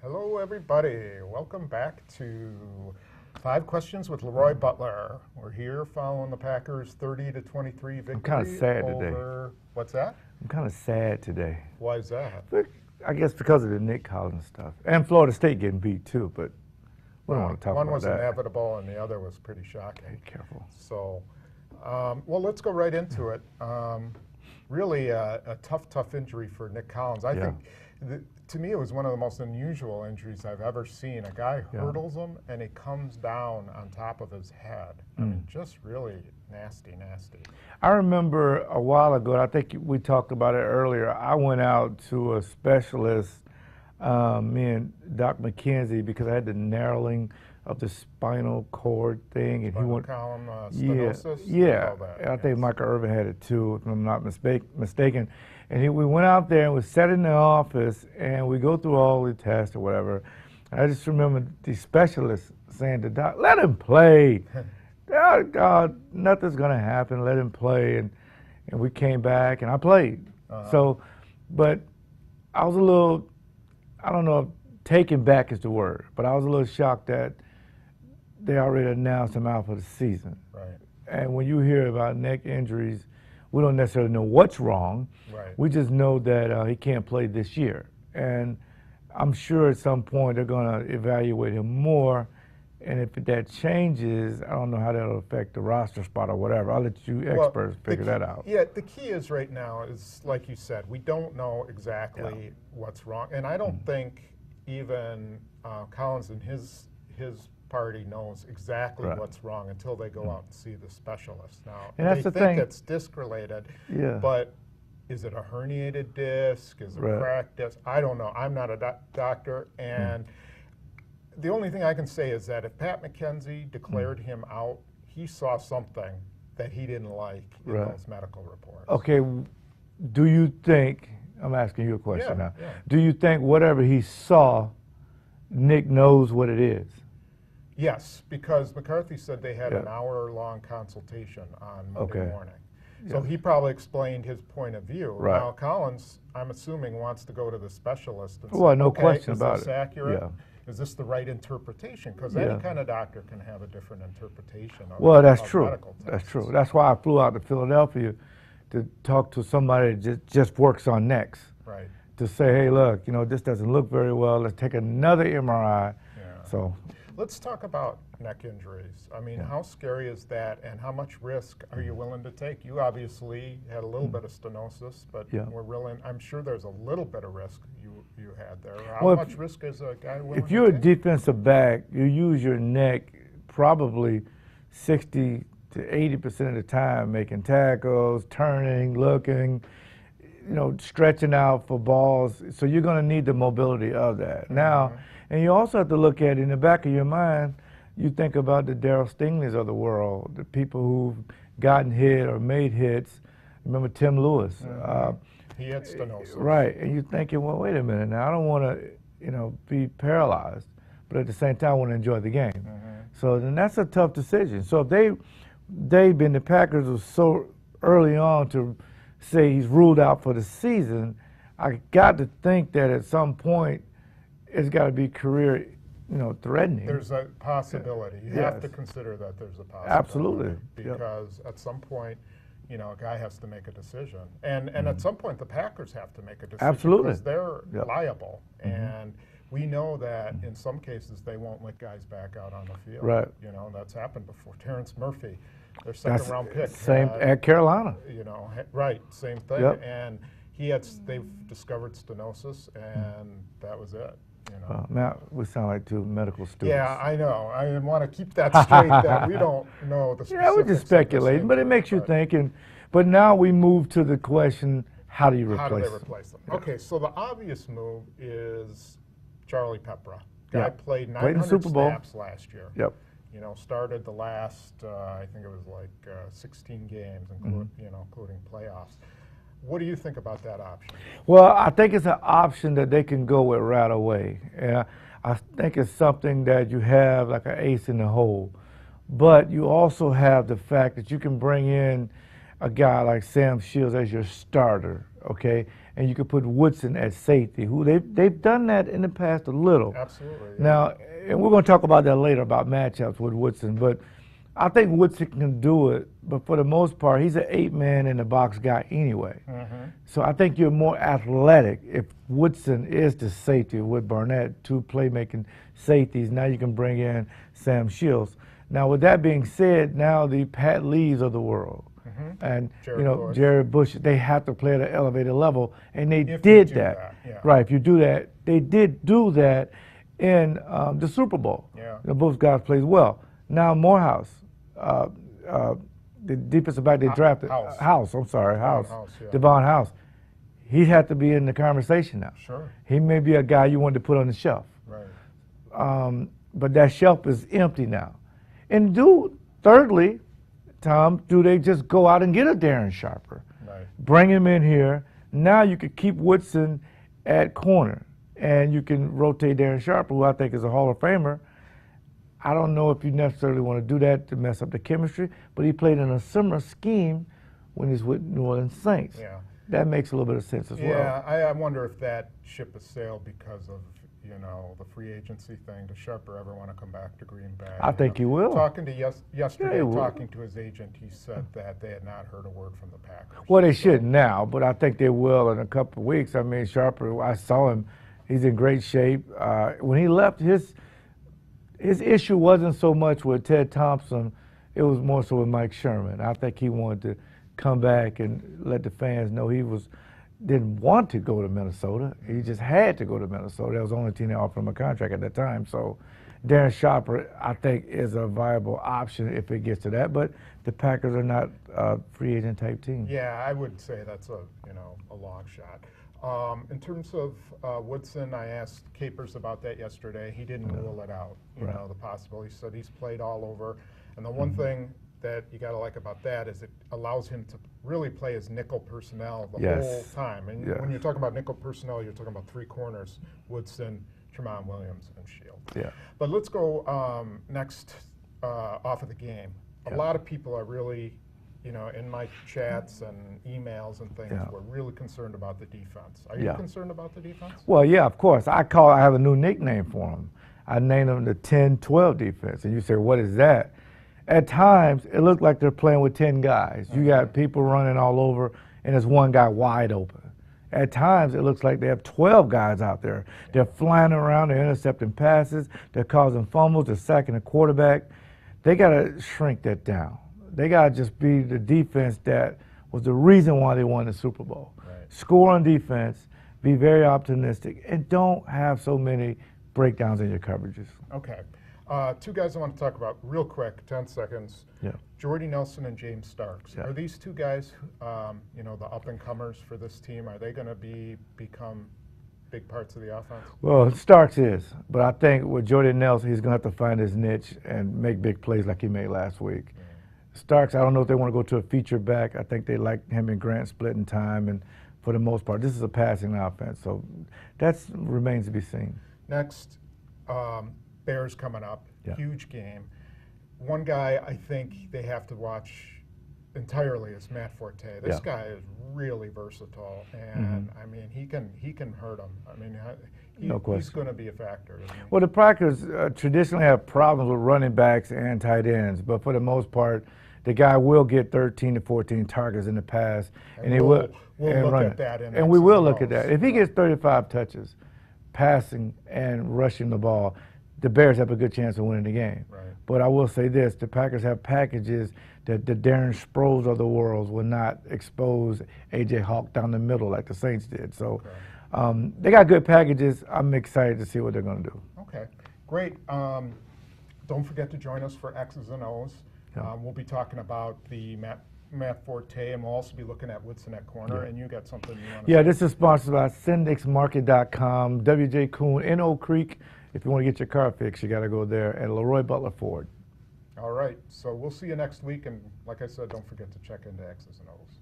Hello, everybody. Welcome back to 5 Questions with LeRoy Butler. We're here following the Packers' 30-23 victory. I'm kind of sad today. What's that? I'm kind of sad today. Why is that? I guess because of the Nick Collins stuff. And Florida State getting beat, too, but we don't want to talk about that. One was inevitable, and the other was pretty shocking. Be careful. So, well, let's go right into it. Really a tough injury for Nick Collins. I think, to me, it was one of the most unusual injuries I've ever seen. A guy hurdles him, and he comes down on top of his head. I mean, just really nasty. I remember a while ago, I think we talked about it earlier, I went out to a specialist, me and Doc McKenzie, because I had the narrowing of the spinal cord thing. And spinal column stenosis? Yeah. I think Michael Irvin had it too, if I'm not mistaken. And we went out there and we sat in the office and we go through all the tests or whatever. And I just remember the specialist saying to Doc, let him play. God, nothing's going to happen. Let him play. And we came back and I played. So, but I was a little, I don't know if taken back is the word, but I was a little shocked that they already announced him out for the season. Right. And when you hear about neck injuries, we don't necessarily know what's wrong. Right. We just know that he can't play this year. And I'm sure at some point they're going to evaluate him more. And if that changes, I don't know how that'll affect the roster spot or whatever. I'll let you experts figure that out. Yeah, the key is right now is, like you said, we don't know exactly what's wrong. And I don't think even Collins and his party knows exactly what's wrong until they go out and see the specialist. Now, and that's they the think thing. it's disc-related, but is it a herniated disc? Is it a cracked disc? I don't know. I'm not a doctor, and the only thing I can say is that if Pat McKenzie declared him out, he saw something that he didn't like in those medical reports. Okay, do you think, I'm asking you a question now, do you think whatever he saw, Nick knows what it is? Yes, because McCarthy said they had an hour-long consultation on Monday morning. So he probably explained his point of view. Now, Collins, I'm assuming, wants to go to the specialist and say, no question about is this accurate? Is this the right interpretation? Because any kind of doctor can have a different interpretation of that's true. medical tests. That's true. That's why I flew out to Philadelphia to talk to somebody that just works on necks. Right. To say, hey, look, this doesn't look very well. Let's take another MRI. So let's talk about neck injuries. I mean, how scary is that, and how much risk are you willing to take? You obviously had a little bit of stenosis, but I'm sure there's a little bit of risk you had there. How much risk is a guy willing to take? If you're a defensive back, you use your neck probably 60 to 80% of the time, making tackles, turning, looking, stretching out for balls. So you're going to need the mobility of that. Now, and you also have to look at it in the back of your mind. You think about the Darryl Stingleys of the world, the people who've gotten hit or made hits. Remember Tim Lewis? He had stenosis. Right, and you're thinking, well, wait a minute now. I don't want to, be paralyzed, but at the same time, I want to enjoy the game. So then that's a tough decision. So if the Packers were so early on to say he's ruled out for the season, I got to think that at some point it's got to be career, threatening. There's a possibility. You have to consider that there's a possibility. Absolutely. Because at some point, a guy has to make a decision. And at some point, the Packers have to make a decision. Absolutely. Because they're liable. And we know that in some cases, they won't let guys back out on the field. Right. That's happened before. Terrence Murphy, their second-round pick. Same at Carolina. Right, same thing. Yep. And they've discovered stenosis, and that was it. Now we sound like two medical students. Yeah, I know. I want to keep that straight that we don't know the specifics. Yeah, we're just speculating, but it makes you think. But now we move to the question, how do you replace them? How do they replace them? Okay, so the obvious move is Charlie Peppra. Guy played 900 snaps last year. Yep. Started the last, I think it was like 16 games, including playoffs. What do you think about that option? Well, I think it's an option that they can go with right away. And I think it's something that you have like an ace in the hole. But you also have the fact that you can bring in a guy like Sam Shields as your starter, okay, and you could put Woodson at safety, who they've done that in the past a little. Absolutely. Yeah. Now, and we're going to talk about that later about matchups with Woodson, but I think Woodson can do it, but for the most part, he's an 8-man in the box guy anyway. Mm-hmm. So I think you're more athletic if Woodson is the safety with Barnett, 2 playmaking safeties. Now you can bring in Sam Shields. Now, with that being said, now the Pat Lees of the world and Jared Bush, they have to play at an elevated level, and they did that. Yeah. Right, if you do that, they did do that in the Super Bowl. Yeah. Both guys played well. Now Morehouse, the defensive back they drafted, House, yeah. Devon House, he had to be in the conversation now. Sure. He may be a guy you wanted to put on the shelf. Right. But that shelf is empty now. And thirdly, Tom, do they just go out and get a Darren Sharper? Right. Bring him in here. Now you could keep Woodson at corner, and you can rotate Darren Sharper, who I think is a Hall of Famer. I don't know if you necessarily want to do that to mess up the chemistry, but he played in a similar scheme when he's with New Orleans Saints. Yeah. That makes a little bit of sense as well. Yeah, I wonder if that ship has sailed because of, the free agency thing. Does Sharper ever want to come back to Green Bay? I think he will. Talking to yesterday, talking to his agent, he said that they had not heard a word from the Packers. Well, they shouldn't now, but I think they will in a couple of weeks. I mean, Sharper, I saw him. He's in great shape. When he left, his issue wasn't so much with Ted Thompson. It was more so with Mike Sherman. I think he wanted to come back and let the fans know he didn't want to go to Minnesota. He just had to go to Minnesota. That was the only team that offered him a contract at that time. So Darren Sharper, I think, is a viable option if it gets to that. But the Packers are not a free agent type team. Yeah, I would say that's a long shot. In terms of Woodson, I asked Capers about that yesterday. He didn't rule it out, the possibility. He said he's played all over. And the one thing that you got to like about that is it allows him to really play as nickel personnel the whole time. And when you're talking about nickel personnel, you're talking about 3 corners, Woodson, Tramon Williams, and Shield. Yeah. But let's go next off of the game. A lot of people are really, in my chats and emails and things, were really concerned about the defense. Are you concerned about the defense? Well, yeah, of course. I have a new nickname for them. I named them the 10-12 defense. And you say, what is that? At times, it looked like they're playing with 10 guys. You got people running all over, and there's one guy wide open. At times, it looks like they have 12 guys out there. They're flying around, they're intercepting passes, they're causing fumbles, they're sacking the quarterback. They got to shrink that down. They got to just be the defense that was the reason why they won the Super Bowl. Right. Score on defense, be very optimistic, and don't have so many breakdowns in your coverages. Okay. 2 guys I want to talk about real quick, 10 seconds. Yeah. Jordy Nelson and James Starks. Yeah. Are these 2 guys, the up-and-comers for this team, are they going to become big parts of the offense? Well, Starks is, but I think with Jordy Nelson, he's going to have to find his niche and make big plays like he made last week. Yeah. Starks, I don't know if they want to go to a feature back. I think they like him and Grant splitting time, and for the most part, this is a passing offense, so that remains to be seen. Next, Bears coming up, huge game. One guy I think they have to watch entirely is Matt Forte. This guy is really versatile, and I mean he can hurt them. I mean he's going to be a factor. Isn't he? Well, the Packers traditionally have problems with running backs and tight ends, but for the most part, the guy will get 13 to 14 targets in the pass, and he will. We'll look at that, and we will look at that. If he gets 35 touches, passing and rushing the ball, the Bears have a good chance of winning the game. Right. But I will say this, the Packers have packages that the Darren Sproles of the world will not expose A.J. Hawk down the middle like the Saints did. So they got good packages. I'm excited to see what they're going to do. Okay, great. Don't forget to join us for X's and O's. Yeah. We'll be talking about the Matt Forte, and we'll also be looking at Woodson at corner, and you got something you want to say? This is sponsored by SendixMarket.com, W.J. Kuhn, in Oak Creek. If you want to get your car fixed, you got to go there, at LeRoy Butler Ford. All right, so we'll see you next week, and like I said, don't forget to check into X's and O's.